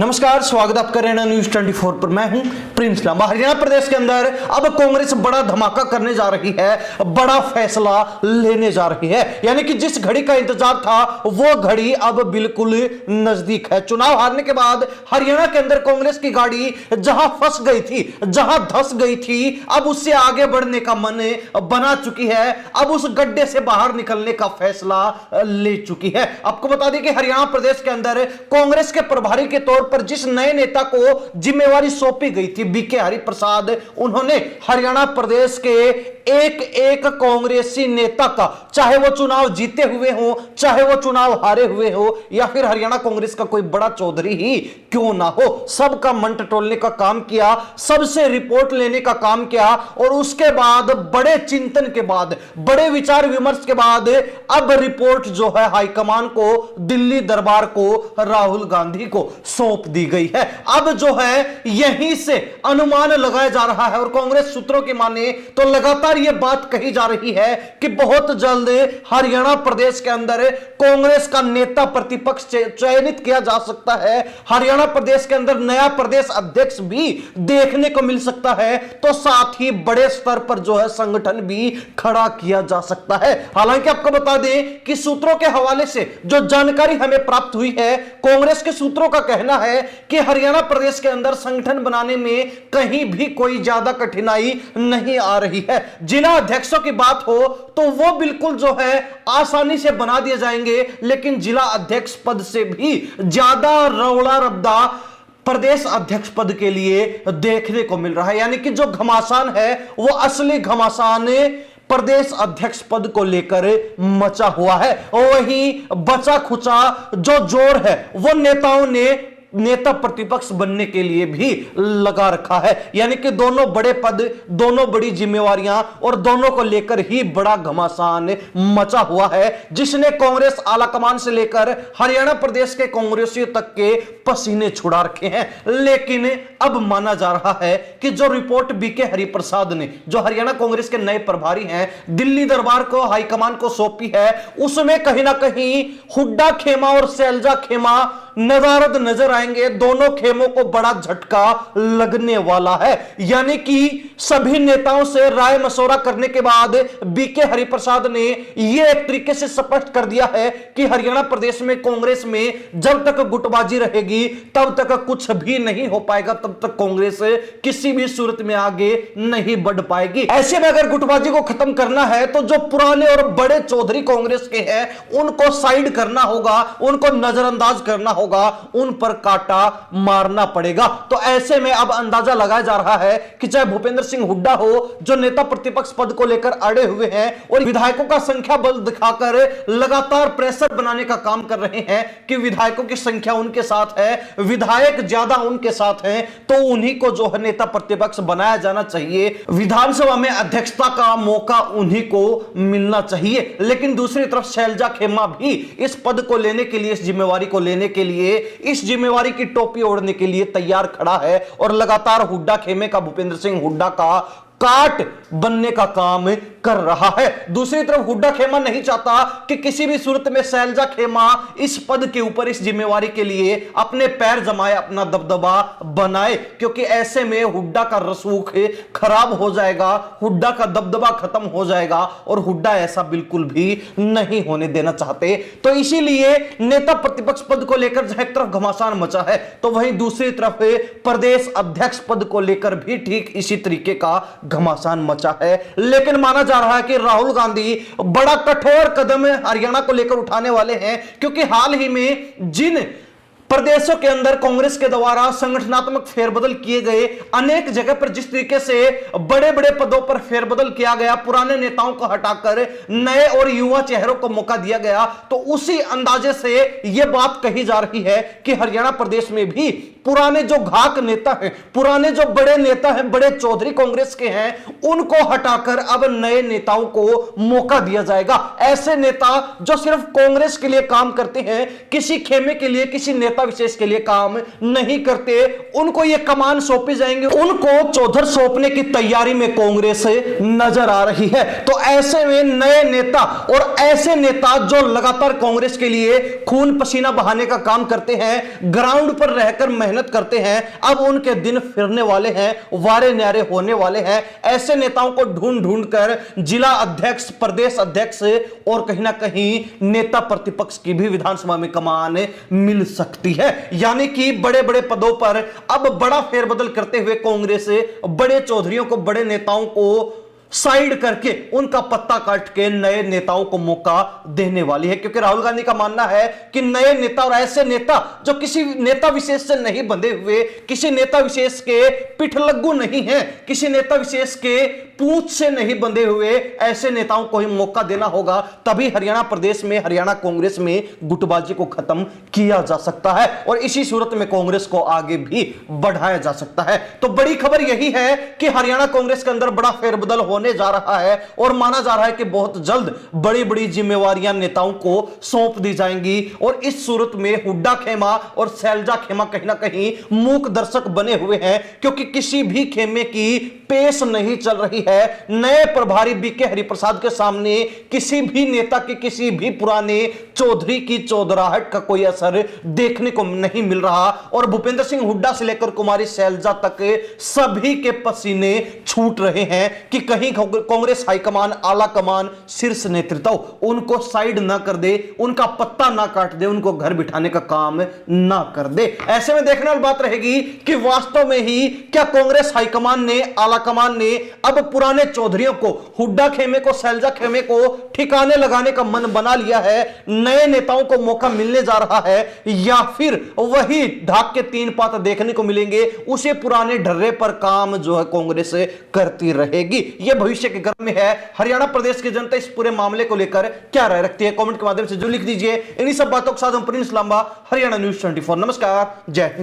नमस्कार, स्वागत आप कर रहे हैं न्यूज 24 पर। मैं हूं प्रिंस लांबा। हरियाणा प्रदेश के अंदर अब कांग्रेस बड़ा धमाका करने जा रही है, बड़ा फैसला लेने जा रही है। यानी कि जिस घड़ी का इंतजार था वो घड़ी अब बिल्कुल नजदीक है। चुनाव हारने के बाद हरियाणा के अंदर कांग्रेस की गाड़ी जहां फंस गई थी, जहां धंस गई थी, अब उससे आगे बढ़ने का मन बना चुकी है। अब उस गड्ढे से बाहर निकलने का फैसला ले चुकी है। आपको बता दें कि हरियाणा प्रदेश के अंदर कांग्रेस के प्रभारी के तौर पर जिस नए नेता को जिम्मेवारी सौंपी गई थी, बीके हरिप्रसाद, उन्होंने हरियाणा प्रदेश के एक एक कांग्रेसी नेता का, चाहे वो चुनाव जीते हुए हो, चाहे वो चुनाव हारे हुए हो, या फिर हरियाणा कांग्रेस का कोई बड़ा चौधरी ही क्यों ना हो, सबका मन टटोलने का काम किया, सबसे रिपोर्ट लेने का काम किया। और उसके बाद बड़े चिंतन के बाद, बड़े विचार विमर्श के बाद अब रिपोर्ट जो है हाईकमान को, दिल्ली दरबार को, राहुल गांधी को सौंप दी गई है। अब जो है यहीं से अनुमान लगाया जा रहा है और कांग्रेस सूत्रों की माने तो लगातार यह बात कही जा रही है कि बहुत जल्द हरियाणा प्रदेश के अंदर कांग्रेस का नेता प्रतिपक्ष चयनित किया जा सकता है। हरियाणा प्रदेश के अंदर नया प्रदेश अध्यक्ष भी देखने को मिल सकता है, तो साथ ही बड़े स्तर पर जो है संगठन भी खड़ा किया जा सकता है। हालांकि आपको बता दें कि सूत्रों के हवाले से जो जानकारी हमें प्राप्त हुई है, कांग्रेस के सूत्रों का कहना है कि हरियाणा प्रदेश के अंदर संगठन बनाने में कहीं भी कोई ज्यादा कठिनाई नहीं आ रही है। जिला अध्यक्षों की बात हो तो वो बिल्कुल जो है आसानी से बना दिए जाएंगे, लेकिन जिला अध्यक्ष पद से भी ज्यादा रौला रब्दा प्रदेश अध्यक्ष पद के लिए देखने को मिल रहा है। यानी कि जो घमासान है वो असली घमासान प्रदेश अध्यक्ष पद को लेकर मचा हुआ है। और वहीं बचा खुचा जो जोर है वो नेताओं ने नेता प्रतिपक्ष बनने के लिए भी लगा रखा है। यानी कि दोनों बड़े पद, दोनों बड़ी जिम्मेवारियां और दोनों को लेकर ही बड़ा घमासान मचा हुआ है, जिसने कांग्रेस आलाकमान से लेकर हरियाणा प्रदेश के कांग्रेसियों तक के पसीने छुड़ा रखे हैं। लेकिन अब माना जा रहा है कि जो रिपोर्ट बीके हरिप्रसाद ने, जो हरियाणा कांग्रेस के नए प्रभारी हैं, दिल्ली दरबार को, हाईकमान को सौंपी है, उसमें कहीं ना कहीं हुड्डा खेमा और सैलजा खेमा नजारत नजर आएंगे। दोनों खेमों को बड़ा झटका लगने वाला है। यानी कि सभी नेताओं से राय मशवरा करने के बाद बीके हरिप्रसाद ने यह एक तरीके से स्पष्ट कर दिया है कि हरियाणा प्रदेश में कांग्रेस में जब तक गुटबाजी रहेगी तब तक कुछ भी नहीं हो पाएगा, तब तक कांग्रेस किसी भी सूरत में आगे नहीं बढ़ पाएगी। ऐसे में अगर गुटबाजी को खत्म करना है तो जो पुराने और बड़े चौधरी कांग्रेस के हैं उनको साइड करना होगा, उनको नजरअंदाज करना होगा, उन पर काटा मारना पड़ेगा। तो ऐसे में अब अंदाजा लगाया जा रहा है कि चाहे भूपेंद्र सिंह हुड्डा हो, जो नेता प्रतिपक्ष पद को लेकर अड़े हुए हैं और विधायकों का संख्या बल दिखाकर लगातार प्रेशर बनाने का काम कर रहे हैं कि विधायकों की संख्या उनके साथ है, विधायक ज्यादा उनके साथ हैं, तो उन्हीं को जो है नेता प्रतिपक्ष बनाया जाना चाहिए, विधानसभा में अध्यक्षता का मौका उन्हीं को मिलना चाहिए। लेकिन दूसरी तरफ सैलजा खेमा भी इस पद को लेने के लिए, इस जिम्मेवारी को लेने के लिए, इस जिम्मेवारी की टोपी ओढ़ने के लिए तैयार खड़ा है और लगातार हुड्डा खेमे का, भूपेंद्र सिंह हुड्डा का काट बनने का काम कर रहा है। दूसरी तरफ हुड्डा खेमा नहीं चाहता कि किसी भी सूरत में सैलजा खेमा इस पद के ऊपर, इस जिम्मेवारी के लिए अपने पैर जमाए, अपना दबदबा बनाए, क्योंकि ऐसे में हुड्डा का रसूख खराब हो जाएगा, हुड्डा का दबदबा खत्म हो जाएगा और हुड्डा ऐसा बिल्कुल भी नहीं होने देना चाहते। तो इसीलिए नेता प्रतिपक्ष पद को लेकर जहां एक तरफ घमासान मचा है तो वहीं दूसरी तरफ प्रदेश अध्यक्ष पद को लेकर भी ठीक इसी तरीके का घमासान मचा है। लेकिन माना जा रहा है कि राहुल गांधी बड़ा कठोर कदम हरियाणा को लेकर उठाने वाले हैं, क्योंकि हाल ही में जिन प्रदेशों के अंदर कांग्रेस के द्वारा संगठनात्मक फेरबदल किए गए, अनेक जगह पर जिस तरीके से बड़े बड़े पदों पर फेरबदल किया गया, पुराने नेताओं को हटाकर नए और युवा चेहरों को मौका दिया गया, तो उसी अंदाजे से यह बात कही जा रही है कि हरियाणा प्रदेश में भी पुराने जो घाक नेता हैं, पुराने जो बड़े नेता हैं, बड़े चौधरी कांग्रेस के हैं, उनको हटाकर अब नए नेताओं को मौका दिया जाएगा। ऐसे नेता जो सिर्फ कांग्रेस के लिए काम करते हैं, किसी खेमे के लिए, किसी नेता नेता विशेष के लिए काम नहीं करते, उनको ये कमान सौंपी जाएंगे, उनको चौधर सौंपने की तैयारी में कांग्रेस नजर आ रही है। तो ऐसे में नए नेता और ऐसे नेता जो लगातार कांग्रेस के लिए खून पसीना बहाने का काम करते हैं, ग्राउंड पर रहकर मेहनत करते हैं, अब उनके दिन फिरने वाले हैं, वारे न्यारे होने वाले हैं। ऐसे नेताओं को ढूंढ ढूंढ कर जिला अध्यक्ष, प्रदेश अध्यक्ष और कहीं ना कहीं नेता प्रतिपक्ष की भी विधानसभा में कमान मिल सकती है। यानी कि बड़े बड़े पदों पर अब बड़ा फेरबदल करते हुए कांग्रेस बड़े चौधरियों को, बड़े नेताओं को साइड करके उनका पत्ता काट के नए नेताओं को मौका देने वाली है। क्योंकि राहुल गांधी का मानना है कि नए नेता और ऐसे नेता जो किसी नेता विशेष से नहीं बंधे हुए, किसी नेता विशेष के पिठलग्गू नहीं है, किसी नेता विशेष के पूंछ से नहीं बंधे हुए, ऐसे नेताओं को ही मौका देना होगा। तभी हरियाणा प्रदेश में, हरियाणा कांग्रेस में गुटबाजी को खत्म किया जा सकता है और इसी सूरत में कांग्रेस को आगे भी बढ़ाया जा सकता है। तो बड़ी खबर यही है कि हरियाणा कांग्रेस के अंदर बड़ा फेरबदल होने जा रहा है और माना जा रहा है कि बहुत जल्द बड़ी बड़ी जिम्मेवारियां नेताओं को सौंप दी जाएंगी। और इस सूरत में हुड्डा खेमा और शैलजा खेमा कहीं ना कहीं मूक दर्शक बने हुए हैं, क्योंकि किसी भी खेमे की पेश नहीं चल रही है। नए प्रभारी बीके हरिप्रसाद के सामने किसी भी नेता के, किसी भी पुराने चौधरी की चौधराहट का कोई असर देखने को नहीं मिल रहा। और भूपेंद्र सिंह हुड्डा से लेकर कुमारी शैलजा तक सभी के पसीने छूट रहे हैं कि कहीं कांग्रेस हाईकमान, आला कमान, शीर्ष नेतृत्व उनको साइड ना कर दे, उनका पत्ता ना काट दे, उनको घर बिठाने का काम ना कर दे। ऐसे में देखने वाली बात रहेगी कि वास्तव में ही क्या कांग्रेस हाईकमान ने, आला कमान ने अब पुराने चौधरियों को, हुड्डा खेमे को, शैलजा खेमे को ठिकाने लगाने का मन बना लिया है, नए नेताओं को मौका मिलने जा रहा है, या फिर वही ढाक के तीन पात देखने को मिलेंगे, उसे पुराने ढर्रे पर काम जो है कांग्रेस करती रहेगी। यह भविष्य के गर्भ में है। हरियाणा प्रदेश की जनता इस पूरे मामले को लेकर क्या राय रखती है, कमेंट के माध्यम से जो लिख दीजिए। इन्हीं सब बातों के साथ हम प्रिंस लांबा, हरियाणा न्यूज़ 24। नमस्कार, जय हिंद।